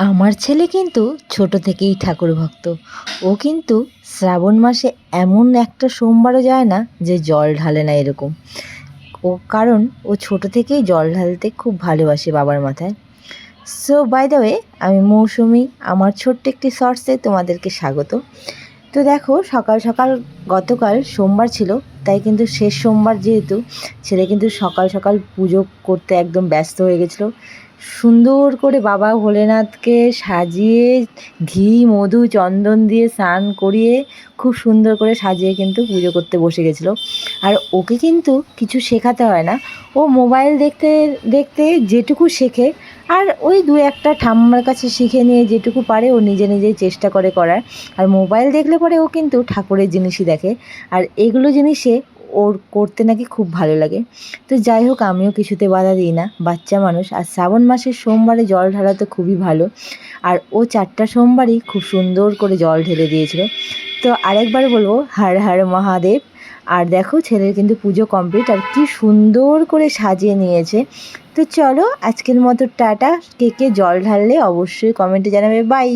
আমার ছেলে কিন্তু ছোট থেকেই ঠাকুর ভক্ত। ও কিন্তু শ্রাবণ মাসে এমন একটা সোমবারও যায় না যে জল ঢালে না এরকম। কারণ ও ছোট থেকেই জল ঢালতে খুব ভালোবাসে বাবার মাথায়। সো বাই দ্য ওয়ে, আমি মৌসুমি, আমার ছোট্ট একটি শর্টসে তোমাদেরকে স্বাগত। তো দেখো, সকাল সকাল গতকাল সোমবার ছিল, তাই কিন্তু শেষ সোমবার যেহেতু, ছেলে কিন্তু সকাল সকাল পুজো করতে একদম ব্যস্ত হয়ে গেছিলো। সুন্দর করে বাবা ভোলেনাথকে সাজিয়ে ঘি মধু চন্দন দিয়ে স্নান করিয়ে খুব সুন্দর করে সাজিয়ে কিন্তু পুজো করতে বসে গেছিলো। আর ওকে কিন্তু কিছু শেখাতে হয় না, ও মোবাইল দেখতে দেখতে যেটুকু শেখে, আর ওই দু একটা ঠাম্মার কাছে শিখে নিয়ে যেটুকু পারে ও নিজে নিজেই চেষ্টা করে করার। আর মোবাইল দেখলে পরে ও কিন্তু ঠাকুরের জিনিসই দেখে, আর এগুলো জিনিসে ওর করতে নাকি খুব ভালো লাগে। তো যাই হোক, আমিও কিছুতে বাধা দিই না, বাচ্চা মানুষ। আর শ্রাবণ মাসের সোমবারে জল ঢালা তো খুবই ভালো, আর ও 4টা সোমবারই খুব সুন্দর করে জল ঢেলে দিয়েছিল। তো আরেকবার বলবো, হর হর মহাদেব। আর দেখো, ছেলের কিন্তু পুজো কমপ্লিট, আর কি সুন্দর করে সাজিয়ে নিয়েছে। তো চলো, আজকের মতো টাটা। কে কে জল ঢাললে অবশ্যই কমেন্টে জানাবে। বাই।